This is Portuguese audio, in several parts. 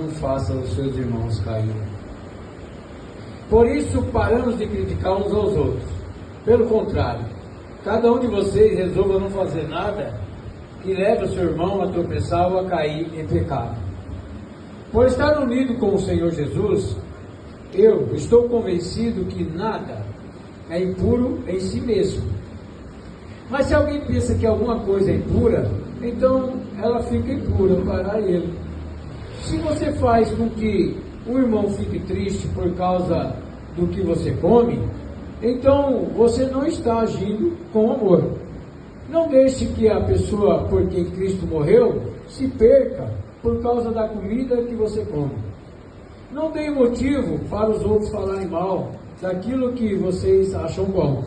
não faça os seus irmãos caírem. Por isso, paramos de criticar uns aos outros. Pelo contrário, cada um de vocês resolva não fazer nada que leve o seu irmão a tropeçar ou a cair em pecado. Por estar unido com o Senhor Jesus, eu estou convencido que nada é impuro em si mesmo. Mas se alguém pensa que alguma coisa é impura, então ela fica impura para ele. Se você faz com que o irmão fique triste por causa do que você come, então você não está agindo com amor. Não deixe que a pessoa por quem Cristo morreu se perca por causa da comida que você come. Não dê motivo para os outros falarem mal daquilo que vocês acham bom.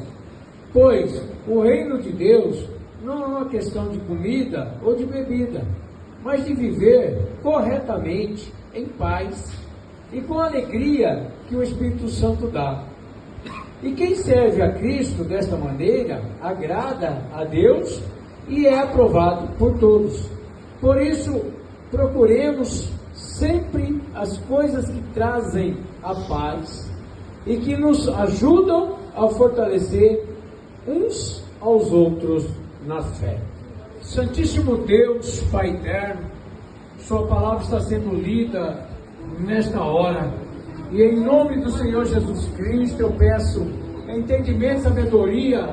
Pois o reino de Deus não é uma questão de comida ou de bebida, mas de viver corretamente, em paz e com a alegria que o Espírito Santo dá. E quem serve a Cristo desta maneira, agrada a Deus e é aprovado por todos. Por isso, procuremos sempre as coisas que trazem a paz e que nos ajudam a fortalecer uns aos outros na fé. Santíssimo Deus, Pai eterno, Sua palavra está sendo lida nesta hora, e em nome do Senhor Jesus Cristo eu peço entendimento e sabedoria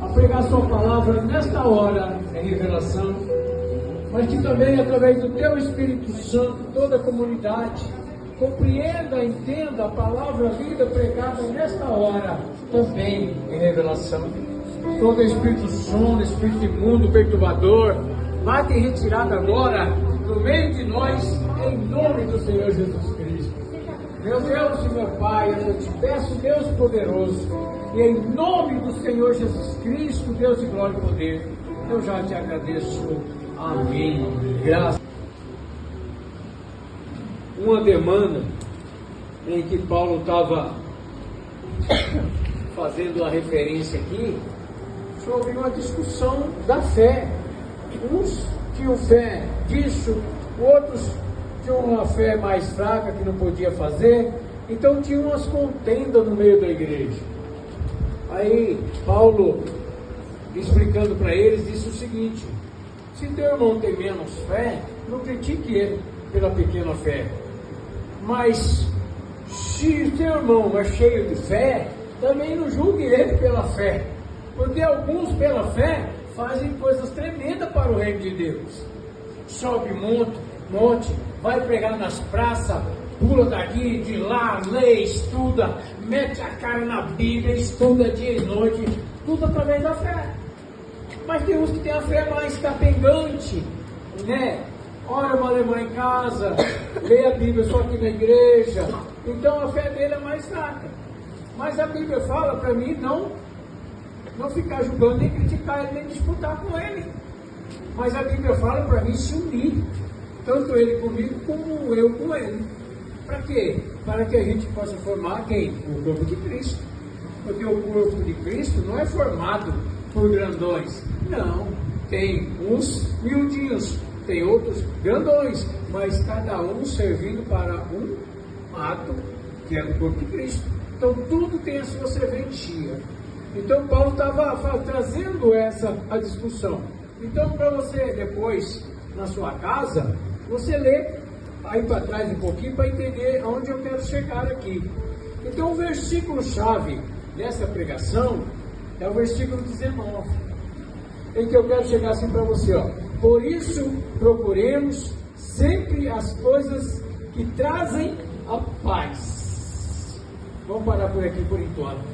a pregar Sua palavra nesta hora em revelação, mas que também através do Teu Espírito Santo toda a comunidade compreenda, entenda a palavra vida pregada nesta hora também em revelação. Todo espírito sono, espírito imundo, perturbador, bate em retirada agora no meio de nós, em nome do Senhor Jesus Cristo. Meu Deus e meu Pai, eu te peço, Deus poderoso, e em nome do Senhor Jesus Cristo, Deus de glória e poder, eu já te agradeço. Amém. Graças. Uma demanda em que Paulo estava fazendo a referência aqui sobre uma discussão da fé. Uns tinham fé disso, outros tinham uma fé mais fraca que não podia fazer, então tinha umas contendas no meio da igreja. Aí Paulo, explicando para eles, disse o seguinte: se teu irmão tem menos fé, não critique ele pela pequena fé, mas se teu irmão é cheio de fé, também não julgue ele pela fé, porque alguns pela fé fazem coisas tremendas para o reino de Deus. Sobe monte, vai pregar nas praças, pula daqui, de lá, lê, estuda, mete a cara na Bíblia, estuda dia e noite, tudo através da fé. Mas tem uns que tem a fé mais capengante, né? Ora uma alemã em casa, lê a Bíblia só aqui na igreja, então a fé dele é mais fraca. Mas a Bíblia fala para mim não ficar julgando, nem criticar ele, nem disputar com ele. Mas a Bíblia fala para mim se unir, tanto ele comigo como eu com ele. Para quê? Para que a gente possa formar quem? O corpo de Cristo. Porque o corpo de Cristo não é formado por grandões. Não, tem uns miudinhos, tem outros grandões, mas cada um servindo para um ato que é o corpo de Cristo. Então tudo tem a sua serventia. Então Paulo estava trazendo a discussão. Então para você depois, na sua casa, você lê aí para trás um pouquinho para entender aonde eu quero chegar aqui. Então o versículo-chave dessa pregação é o versículo 19, em que eu quero chegar assim para você, ó. Por isso procuremos sempre as coisas que trazem a paz. Vamos parar por aqui por enquanto.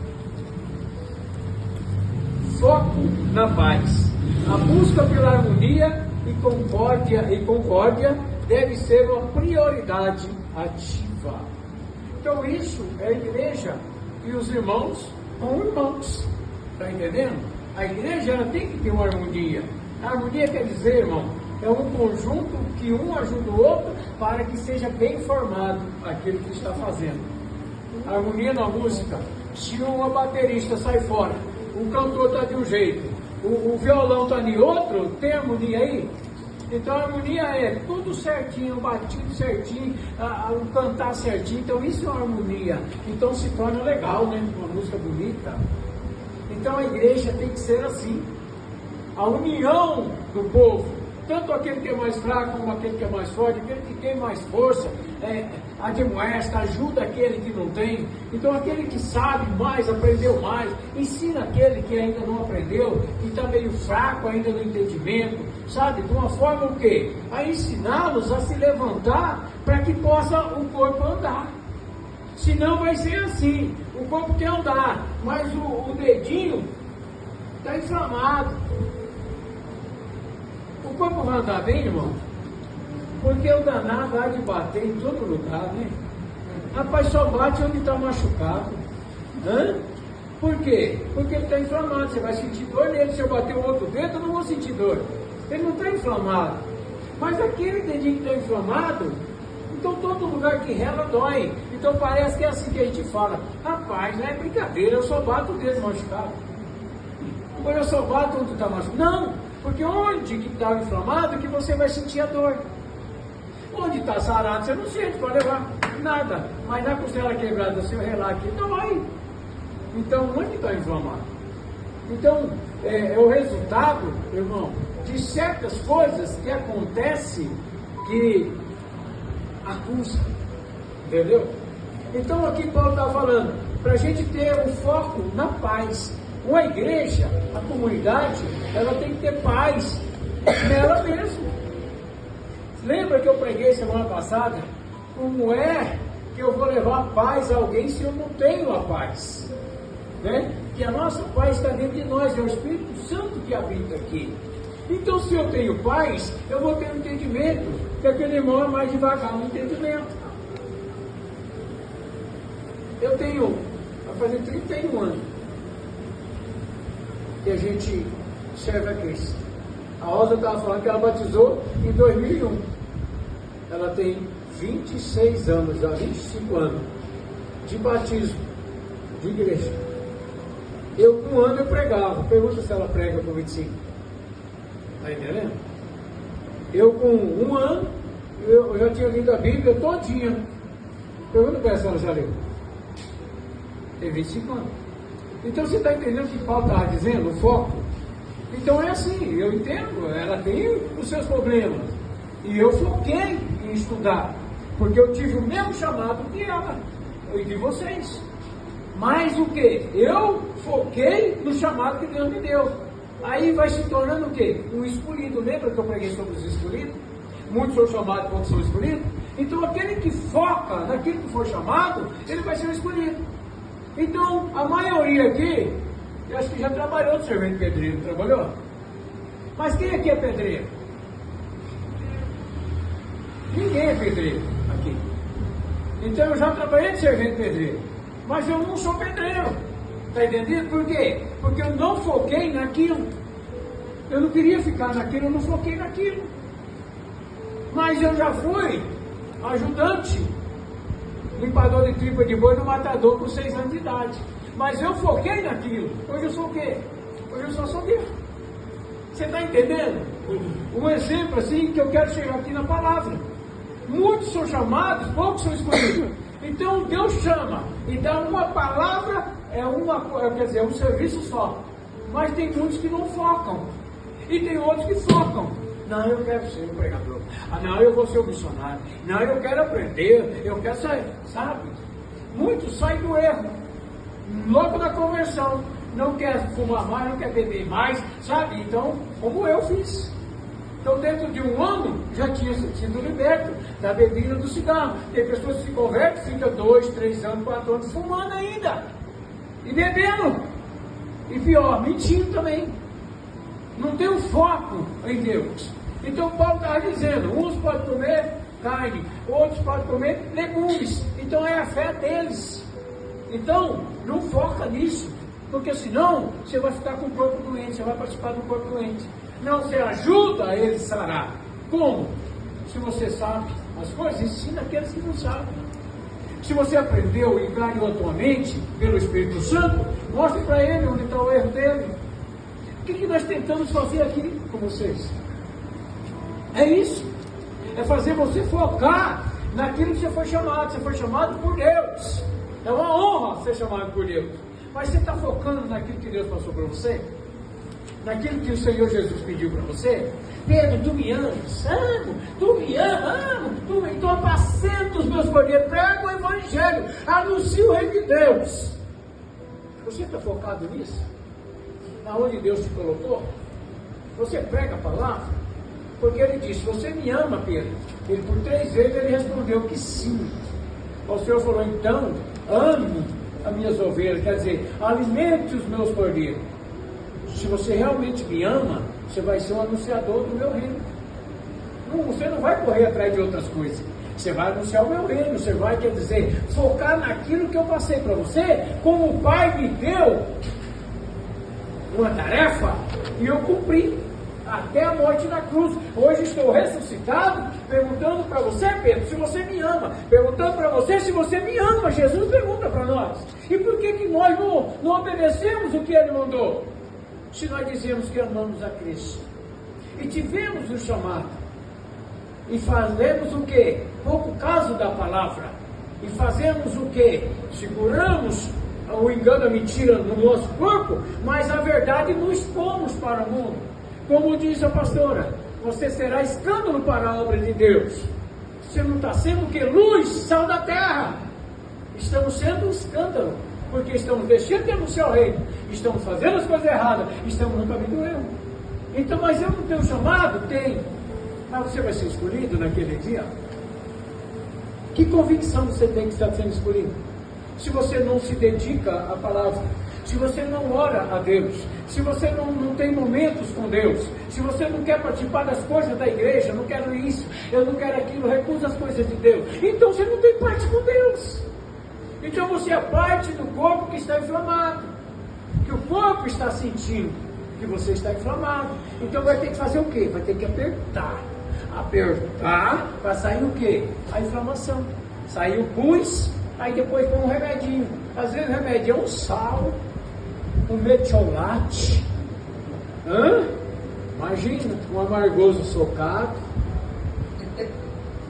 Foco na paz. A busca pela harmonia e concórdia deve ser uma prioridade ativa. Então isso é a igreja e os irmãos com irmãos. Está entendendo? A igreja ela tem que ter uma harmonia. A harmonia quer dizer, irmão, é um conjunto que um ajuda o outro para que seja bem formado aquilo que está fazendo. A harmonia na música. Se uma baterista sai fora, o cantor está de um jeito, o violão está de outro, tem harmonia aí? Então a harmonia é tudo certinho, batido certinho, o cantar certinho. Então isso é uma harmonia. Então se torna legal, né? Uma música bonita. Então a igreja tem que ser assim. A união do povo, tanto aquele que é mais fraco como aquele que é mais forte, aquele que tem mais força, admoesta, ajuda aquele que não tem. Então aquele que sabe mais, aprendeu mais, ensina aquele que ainda não aprendeu, que está meio fraco ainda no entendimento, sabe? De uma forma o quê? A ensiná-los a se levantar para que possa o corpo andar. Senão vai ser assim, o corpo quer andar, mas o dedinho está inflamado. O corpo vai andar bem, irmão? Porque o danado há de bater em todo lugar, né? Rapaz, só bate onde está machucado. Hã? Por quê? Porque ele está inflamado. Você vai sentir dor nele. Se eu bater o outro dedo, eu não vou sentir dor. Ele não está inflamado. Mas aquele dedinho que está inflamado, então todo lugar que rela dói. Então parece que é assim que a gente fala. Rapaz, não é brincadeira, eu só bato o dedo machucado. Ou eu só bato onde está machucado. Não, porque onde que está inflamado que você vai sentir a dor. Onde está sarado, você não sente, pode levar nada. Mas na costela quebrada, se eu relar aqui, dói. Então, onde está inflamado? Então, é o resultado, irmão, de certas coisas que acontecem que acusam. Entendeu? Então, aqui Paulo está falando, para a gente ter um foco na paz. Uma igreja, a comunidade, ela tem que ter paz nela mesma. Lembra que eu preguei semana passada? Como é que eu vou levar paz a alguém se eu não tenho a paz? Né? Que a nossa paz está dentro de nós, é o Espírito Santo que habita aqui. Então, se eu tenho paz, eu vou ter um entendimento, que aquele irmão é mais devagar no entendimento. Eu tenho, vai fazer 31 anos, que a gente serve a Cristo. A Rosa estava falando que ela batizou em 2001. Ela tem 26 anos, já 25 anos de batismo, de igreja. Eu, com um ano, eu pregava. Pergunta se ela prega com 25. Está entendendo? Eu, com um ano, eu já tinha lido a Bíblia todinha. Pergunta para ela se ela já leu. Tem 25 anos. Então você está entendendo o que Paulo estava dizendo? O foco? Então é assim, eu entendo, ela tem os seus problemas. E eu foquei em estudar, porque eu tive o mesmo chamado que ela, e de vocês. Mas o que? Eu foquei no chamado que Deus me deu. Aí vai se tornando o quê? Um escolhido. Lembra que eu preguei sobre os escolhidos? Muitos são chamados, poucos são escolhidos. Então aquele que foca naquilo que for chamado, ele vai ser um escolhido. Então a maioria aqui, eu acho que já trabalhou de servente pedreiro, trabalhou? Mas quem aqui é pedreiro? Ninguém é pedreiro aqui. Então eu já trabalhei de servente pedreiro, mas eu não sou pedreiro. Está entendido? Por quê? Porque eu não foquei naquilo. Eu não queria ficar naquilo, eu não foquei naquilo. Mas eu já fui ajudante, limpador de tripa de boi no matador com 6 anos de idade. Mas eu foquei naquilo. Hoje eu sou o quê? Hoje eu só sou Deus. Você está entendendo? Um exemplo assim que eu quero chegar aqui na palavra. Muitos são chamados, poucos são escolhidos. Então Deus chama e dá uma palavra, quer dizer, é um serviço só. Mas tem muitos que não focam. E tem outros que focam. Não, eu quero ser um pregador. Ah, não, eu vou ser um missionário. Não, eu quero aprender. Eu quero sair. Sabe? Muitos saem do erro. Logo na conversão. Não quer fumar mais, não quer beber mais. Sabe? Então, como eu fiz. Então, dentro de um ano, já tinha sido liberto da bebida do cigarro. Tem pessoas que se convertem, ficam 2, 3 anos, 4 anos fumando ainda. E bebendo. E pior, mentindo também. Não tem um foco em Deus. Então Paulo está dizendo, uns podem comer carne, outros podem comer legumes. Então é a fé deles. Então, não foca nisso. Porque senão, você vai ficar com o corpo doente, você vai participar do corpo doente. Não, você ajuda a ele sarar. Como? Se você sabe as coisas, ensina aqueles que não sabem. Se você aprendeu e ganhou a tua mente pelo Espírito Santo, mostre para ele onde está o erro dele. O que nós tentamos fazer aqui com vocês? É isso. É fazer você focar naquilo que você foi chamado. Você foi chamado por Deus. É uma honra ser chamado por Deus. Mas você está focando naquilo que Deus passou para você? Naquilo que o Senhor Jesus pediu para você? Pedro, tu me amas? Amo. Tu me amas? Amo. Então apacenta os meus cordeiros. Prega o Evangelho. Anuncia o reino de Deus. Você está focado nisso? Aonde Deus te colocou? Você prega a palavra? Porque ele disse, você me ama, Pedro? Ele por 3 vezes ele respondeu que sim. O Senhor falou, então, ame as minhas ovelhas, quer dizer, alimente os meus cordeiros. Se você realmente me ama, você vai ser um anunciador do meu reino. Você não vai correr atrás de outras coisas. Você vai anunciar o meu reino, você vai, quer dizer, focar naquilo que eu passei para você, como o Pai me deu uma tarefa, e eu cumpri até a morte na cruz. Hoje estou ressuscitado, perguntando para você, Pedro, se você me ama, perguntando para você se você me ama. Jesus pergunta para nós. E por que nós não obedecemos o que ele mandou? Se nós dizemos que amamos a Cristo e tivemos o chamado e fazemos o que? Pouco caso da palavra, e fazemos o que? Seguramos o engano, a mentira no nosso corpo, mas a verdade não expomos para o mundo. Como diz a pastora, você será escândalo para a obra de Deus. Você não está sendo o que? Luz, sal da terra. Estamos sendo um escândalo, porque estamos deixando de anunciar o reino, estamos fazendo as coisas erradas, estamos no caminho do erro. Então, mas eu não tenho chamado? Tenho. Mas você vai ser escolhido naquele dia? Que convicção você tem que está sendo escolhido? Se você não se dedica à palavra, se você não ora a Deus, se você não tem momentos com Deus, se você não quer participar das coisas da igreja, eu não quero isso, eu não quero aquilo, recusa as coisas de Deus, então você não tem parte com Deus. Então você é parte do corpo que está inflamado, que o corpo está sentindo que você está inflamado. Então vai ter que fazer o quê? Vai ter que apertar para sair o quê? A inflamação. Sair o pus, aí depois põe um remedinho. Às vezes o remédio é um sal, um metiolate, imagina, um amargoso socado,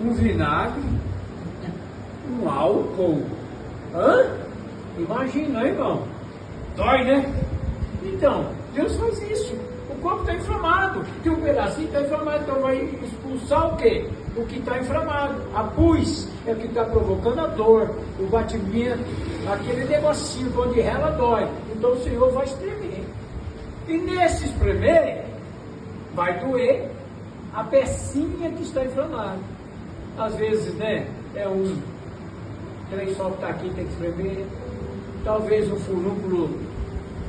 um vinagre, um álcool. Imagina, irmão. Dói, né? Então, Deus faz isso. O corpo está inflamado. Tem um pedacinho que está inflamado. Então vai expulsar o quê? O que está inflamado. A pus é o que está provocando a dor, o batimento, aquele negocinho onde ela dói. Então o Senhor vai espremer. E nesse espremer, vai doer a pecinha que está inflamada. Às vezes, né? É um trem-sol que está aqui, tem que espremer. Talvez um furúnculo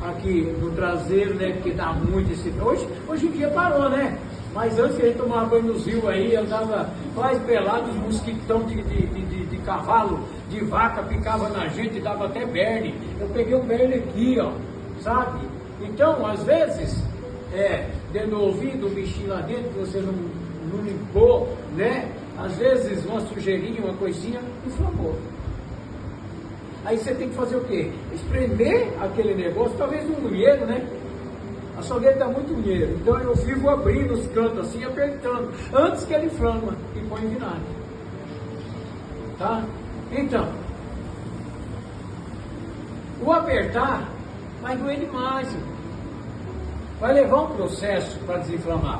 aqui no traseiro, né? Porque dá muito esse. Hoje em dia parou, né? Mas antes que a gente tomava banho nos rios aí, eu tava quase pelado, os mosquitão de cavalo, de vaca, picava na gente, dava até berne. Eu peguei um berne aqui, ó, sabe? Então, às vezes, dentro do ouvido, um bichinho lá dentro, que você não limpou, né? Às vezes, uma sujeirinha, uma coisinha, inflamou. Aí você tem que fazer o quê? Espremer aquele negócio, talvez um unheiro, né? A açougueira dá muito unheiro, então eu vivo abrindo os cantos assim, apertando, antes que ele inflama e põe vinagre. Tá? Então, o apertar vai doer demais, vai levar um processo para desinflamar.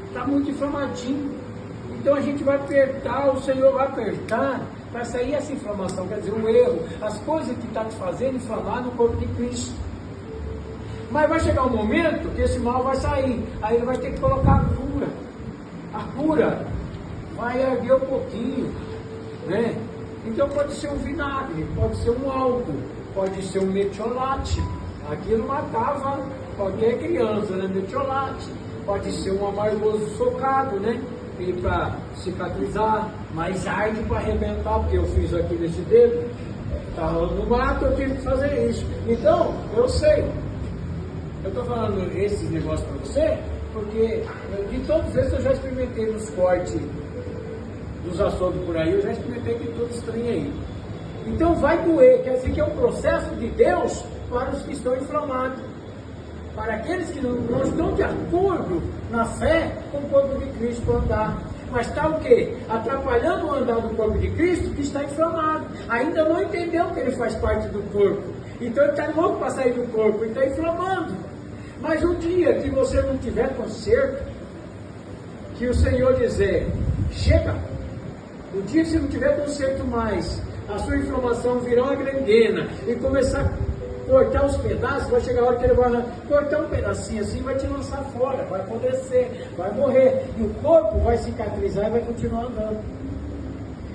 Está muito inflamadinho. Então a gente vai apertar, o Senhor vai apertar, para sair essa inflamação, quer dizer, o erro, as coisas que está te fazendo inflamar no corpo de Cristo. Mas vai chegar um momento que esse mal vai sair, aí ele vai ter que colocar a cura. A cura vai erguer um pouquinho, né? Então pode ser um vinagre, pode ser um álcool, pode ser um metiolate. Aquilo matava qualquer criança, né? Metiolate. Pode ser um amargoso socado, né? E para cicatrizar, mas arde para arrebentar, porque eu fiz aqui nesse dedo, estava no mato, eu tive que fazer isso. Então, eu sei. Eu estou falando esses negócios para você, porque de todos esses eu já experimentei nos cortes dos açougues por aí, eu já experimentei de todos os trem aí. Então vai doer, quer dizer que é um processo de Deus para os que estão inflamados. para aqueles que não estão de acordo na fé com o corpo de Cristo andar. Mas está o quê? Atrapalhando o andar do corpo de Cristo, que está inflamado. Ainda não entendeu que ele faz parte do corpo. Então ele está louco para sair do corpo, ele está inflamando. Mas um dia que você não tiver conserto, que o Senhor dizer, chega, o dia que você não tiver conserto mais, a sua inflamação virar uma gangrena e começar a cortar os pedaços, vai chegar a hora que ele vai cortar um pedacinho assim, vai te lançar fora, vai apodrecer, vai morrer, e o corpo vai cicatrizar e vai continuar andando.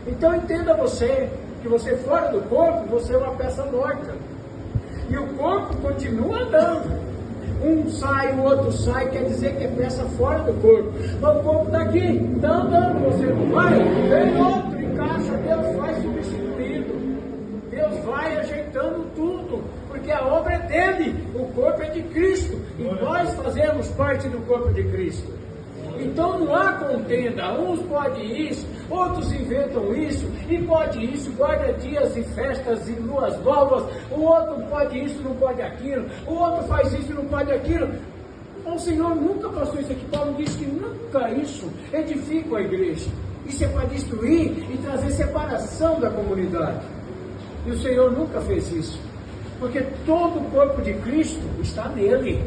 Então entenda você, que você fora do corpo, você é uma peça morta, e o corpo continua andando. Um sai, o outro sai, quer dizer que é peça fora do corpo. Mas o corpo está aqui, está andando, você não vai, vem outro, encaixa, Deus vai substituindo. Deus vai ajeitando tudo, porque a obra é dele, o corpo é de Cristo, e nós fazemos parte do corpo de Cristo. Então não há contenda, uns podem isso, outros inventam isso, e pode isso, guarda dias e festas e luas novas, o outro pode isso, não pode aquilo, o outro faz isso e não pode aquilo. O Senhor nunca passou isso aqui. Paulo diz que nunca isso edifica a igreja. Isso é para destruir e trazer separação da comunidade. E o Senhor nunca fez isso, porque todo o corpo de Cristo está nele.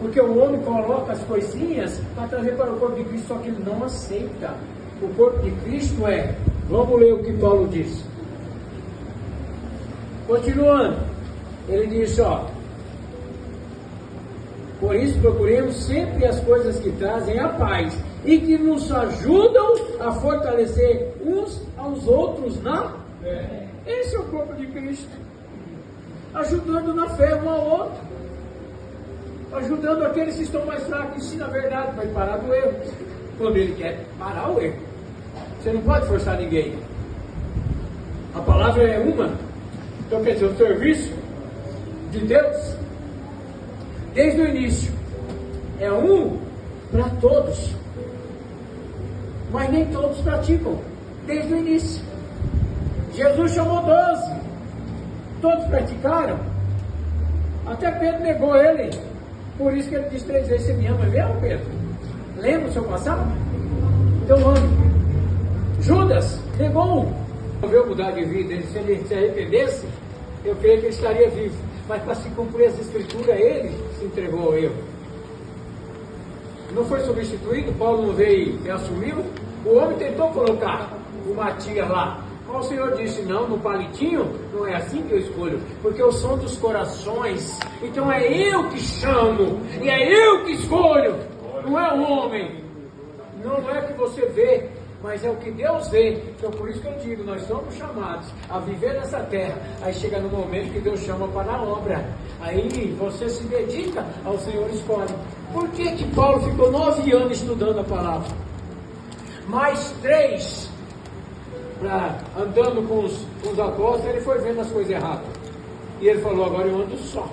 Porque o homem coloca as coisinhas para trazer para o corpo de Cristo, só que ele não aceita. O corpo de Cristo é, vamos ler o que Paulo diz. Continuando, ele diz, ó, por isso procuremos sempre as coisas que trazem a paz e que nos ajudam a fortalecer uns aos outros na fé. Esse é o corpo de Cristo, ajudando na fé um ao outro, ajudando aqueles que estão mais fracos. Ensina a verdade, vai parar do erro, quando ele quer parar o erro. Você não pode forçar ninguém, a palavra é uma. Então quer dizer, o serviço de Deus desde o início é um para todos, mas nem todos praticam desde o início. Jesus chamou 12, todos praticaram, até Pedro negou ele. Por isso que ele diz 3 vezes, você me ama mesmo, Pedro? Lembra o seu passado? Então ame. Judas negou um. Resolveu mudar de vida. Se ele se arrependesse, eu creio que ele estaria vivo. Mas para se cumprir essa escritura, ele se entregou ao erro. Não foi substituído, Paulo não veio e assumiu. O homem tentou colocar o Matias lá. Mas o Senhor disse, não, no palitinho, não é assim que eu escolho, porque eu sou dos corações, então é eu que chamo, e é eu que escolho, não é o homem, não é o que você vê, mas é o que Deus vê. Então por isso que eu digo, nós somos chamados a viver nessa terra, aí chega no momento que Deus chama para a obra, aí você se dedica ao Senhor, escolhe. Por que Paulo ficou 9 anos estudando a palavra? Mais 3 andando com os apóstolos, ele foi vendo as coisas erradas. E ele falou, agora eu ando só.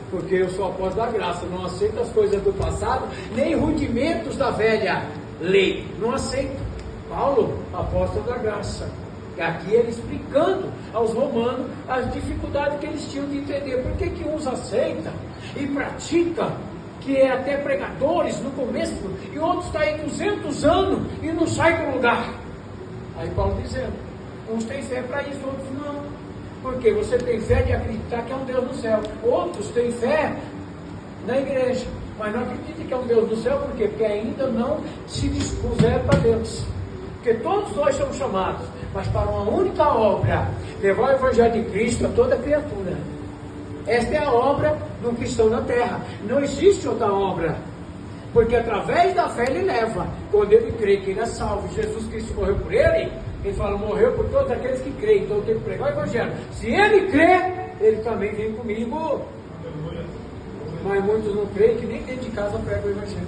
Porque eu sou apóstolo da graça, não aceito as coisas do passado, nem rudimentos da velha lei. Não aceito. Paulo, apóstolo da graça. E aqui ele explicando aos romanos as dificuldades que eles tinham de entender. Por que uns aceitam e praticam, que é até pregadores no começo, e outros estão aí 200 anos e não saem do lugar. Aí Paulo dizendo, uns têm fé para isso, outros não. Porque você tem fé de acreditar que é um Deus no céu. Outros têm fé na igreja, mas não acreditam que é um Deus no céu. Por quê? Porque ainda não se dispuseram para Deus. Porque todos nós somos chamados, mas para uma única obra, levar o Evangelho de Cristo a toda criatura. Esta é a obra do cristão na terra. Não existe outra obra. Porque através da fé ele leva, quando ele crê que ele é salvo, Jesus Cristo morreu por ele, ele fala, morreu por todos aqueles que creem, então eu tenho que pregar o Evangelho. Se ele crê, ele também vem comigo. Mas muitos não creem, que nem dentro de casa pregam o Evangelho.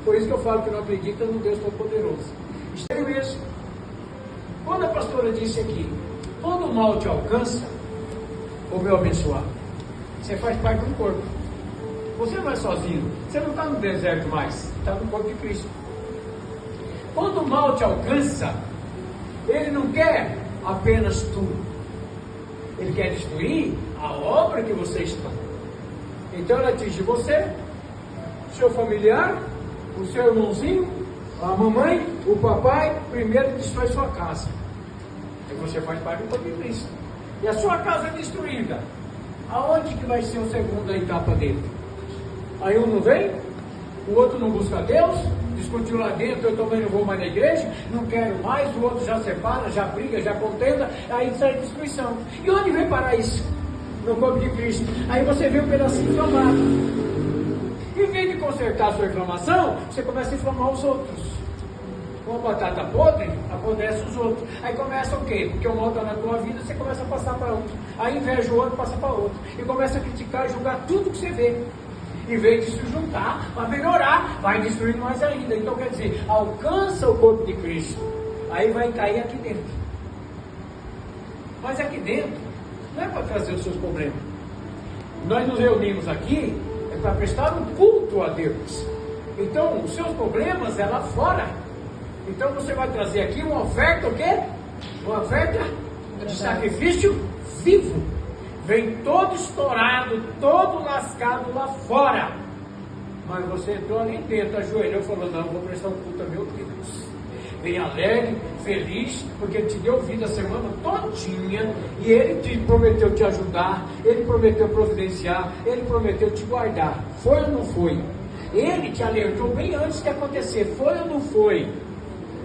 Por isso que eu falo que não acredita no Deus Todo-Poderoso. Estranho isso. Quando a pastora disse aqui, quando o mal te alcança, ô meu abençoado, você faz parte do corpo. Você não é sozinho, você não está no deserto mais, está no corpo de Cristo. Quando o mal te alcança, ele não quer apenas tu, ele quer destruir a obra que você está. Então ela atinge você, seu familiar, o seu irmãozinho, a mamãe, o papai, primeiro destrói sua casa. E você faz parte do corpo de Cristo. E a sua casa é destruída. Aonde que vai ser a segunda etapa dele? Aí um não vem, o outro não busca Deus, discutiu lá dentro, eu também não vou mais na igreja, não quero mais, o outro já separa, já briga, já contenda, aí sai destruição. E onde vem parar isso? No corpo de Cristo. Aí você vê um pedacinho inflamado. Em vez de consertar a sua inflamação, você começa a inflamar os outros. Com a batata podre, apodrece os outros. Aí começa o quê? Porque o mal está na tua vida, você começa a passar para outro. Aí inveja o outro, passa para outro. E começa a criticar, julgar tudo que você vê. Em vez de se juntar para melhorar, vai destruindo mais ainda. Então quer dizer, alcança o corpo de Cristo. Aí vai cair aqui dentro. Mas aqui dentro não é para trazer os seus problemas. Nós nos reunimos aqui é para prestar um culto a Deus. Então os seus problemas é lá fora. Então você vai trazer aqui uma oferta, o quê? Uma oferta de sacrifício vivo. Vem todo estourado, todo lascado lá fora. Mas você entrou ali dentro, ajoelhou e falou, não, vou prestar um culto a meu Deus. Vem alegre, feliz, porque Ele te deu vida a semana todinha, e Ele te prometeu te ajudar, Ele prometeu providenciar, Ele prometeu te guardar. Foi ou não foi? Ele te alertou bem antes de acontecer, foi ou não foi?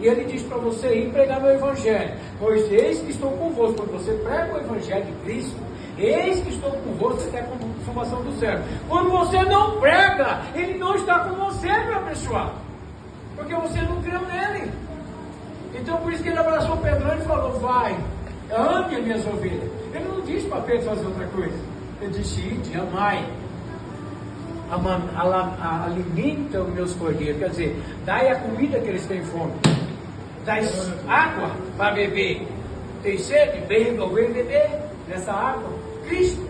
E Ele diz para você ir pregar meu Evangelho, pois eis que estou convosco. Quando você prega o Evangelho de Cristo, eis que estou convosco até a consumação do século. Quando você não prega, Ele não está com você, meu abençoado, porque você não creu nele. Então por isso que Ele abraçou Pedro e falou, vai, ame as minhas ovelhas. Ele não disse para Pedro fazer outra coisa. Ele disse, ide, amai, alimenta os meus cordeiros. Quer dizer, dai a comida que eles têm fome, dai água para beber. Tem sede? Beba, vem beber dessa água, Cristo.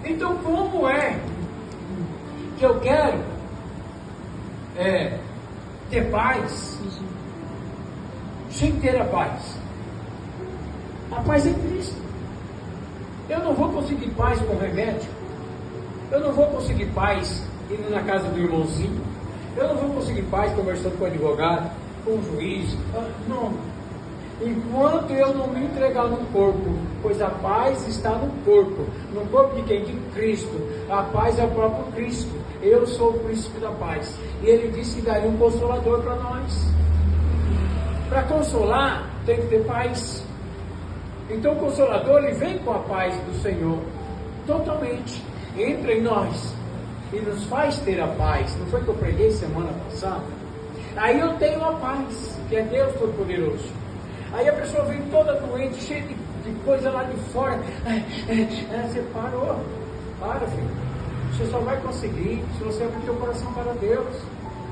Então como é que eu quero ter paz sem ter a paz? A paz é Cristo. Eu não vou conseguir paz com remédio. Eu não vou conseguir paz indo na casa do irmãozinho. Eu não vou conseguir paz conversando com o advogado, com o juiz. Não. Enquanto eu não me entregar no corpo, pois a paz está no corpo. No corpo de quem? De Cristo. A paz é o próprio Cristo. Eu sou o príncipe da paz. E Ele disse que daria um consolador para nós. Para consolar, tem que ter paz. Então o Consolador, Ele vem com a paz do Senhor, totalmente, entra em nós, e nos faz ter a paz. Não foi que eu preguei semana passada? Aí eu tenho a paz, que é Deus Todo-Poderoso. Aí a pessoa vem toda doente, cheia de coisa lá de fora. Você parou, para, filho. Você só vai conseguir se você abrir seu coração para Deus,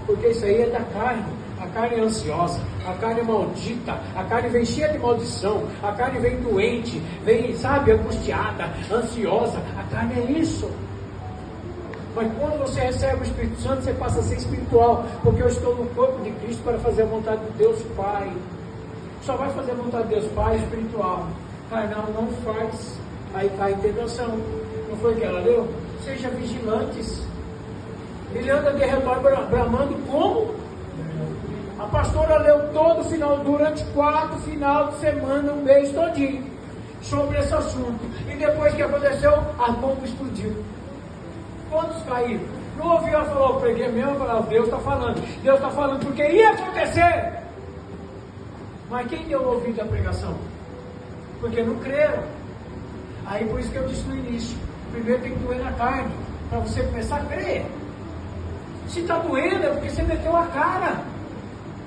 porque isso aí é da carne. A carne é ansiosa, a carne é maldita, a carne vem cheia de maldição, a carne vem doente, vem, sabe, angustiada, ansiosa. A carne é isso. Mas quando você recebe o Espírito Santo, você passa a ser espiritual, porque eu estou no corpo de Cristo para fazer a vontade de Deus Pai. Só vai fazer a vontade de Deus Pai espiritual. Carnal não faz. Aí cai em tentação. Não foi que ela leu? Seja vigilantes. Ele anda de redor bramando como? A pastora leu todo final, durante 4 final de semana, um mês todinho, sobre esse assunto. E depois que aconteceu, a bomba explodiu. Quantos caíram? Não ouviu ela falar, eu preguei mesmo, eu falei, Deus está falando. Deus está falando porque ia acontecer. Mas quem deu ouvido à pregação? Porque não creram. Aí por isso que eu disse no início, primeiro tem que doer na carne, para você começar a crer. Se está doendo é porque você meteu a cara.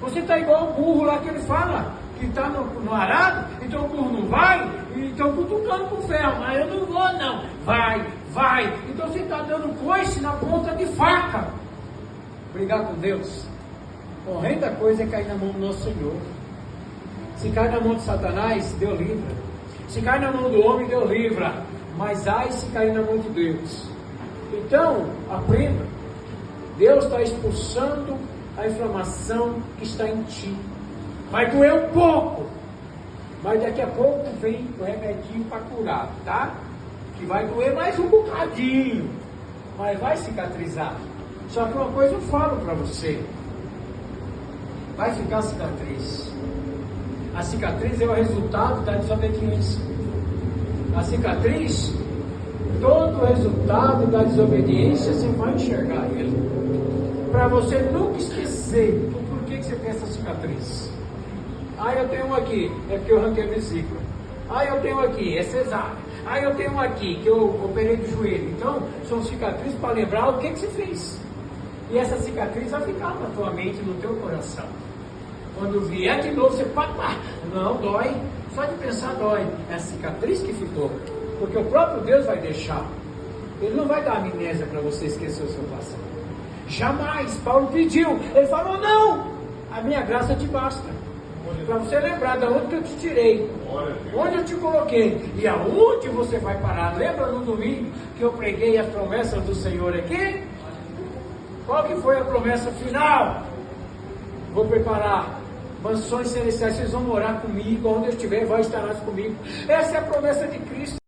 Você está igual o burro lá que ele fala, que está no arado, então o burro não vai, e estão cutucando com ferro, mas eu não vou não, vai, então você está dando coice na ponta de faca. Brigar com Deus, horrenda coisa é cair na mão do nosso Senhor. Se cai na mão de Satanás, Deus livra. Se cai na mão do homem, Deus livra. Mas ai se cair na mão de Deus. Então, aprenda, Deus está expulsando a inflamação que está em ti. Vai doer um pouco, mas daqui a pouco vem o remedinho para curar, tá? Que vai doer mais um bocadinho, mas vai cicatrizar. Só que uma coisa eu falo para você, vai ficar cicatriz. A cicatriz é o resultado da desobediência. A cicatriz, todo o resultado da desobediência, você vai enxergar ele. Para você nunca esquecer o porquê que você tem essa cicatriz. Ah, eu tenho um aqui, é porque eu ranquei o versículo. Ah, eu tenho aqui, é cesárea. Ah, eu tenho um aqui, que eu operei do joelho. Então, são cicatrizes para lembrar o que você fez. E essa cicatriz vai ficar na tua mente, no teu coração. Quando vier de novo, você pá, não, dói. Só de pensar dói. É a cicatriz que ficou. Porque o próprio Deus vai deixar. Ele não vai dar amnésia para você esquecer o seu passado. Jamais. Paulo pediu. Ele falou, não, a minha graça te basta. Para você lembrar de onde que eu te tirei. Onde eu te coloquei. E aonde você vai parar. Lembra no domingo que eu preguei as promessas do Senhor aqui? Qual que foi a promessa final? Vou preparar mansões celestiais, vocês vão morar comigo, onde eu estiver, vai estar comigo. Essa é a promessa de Cristo.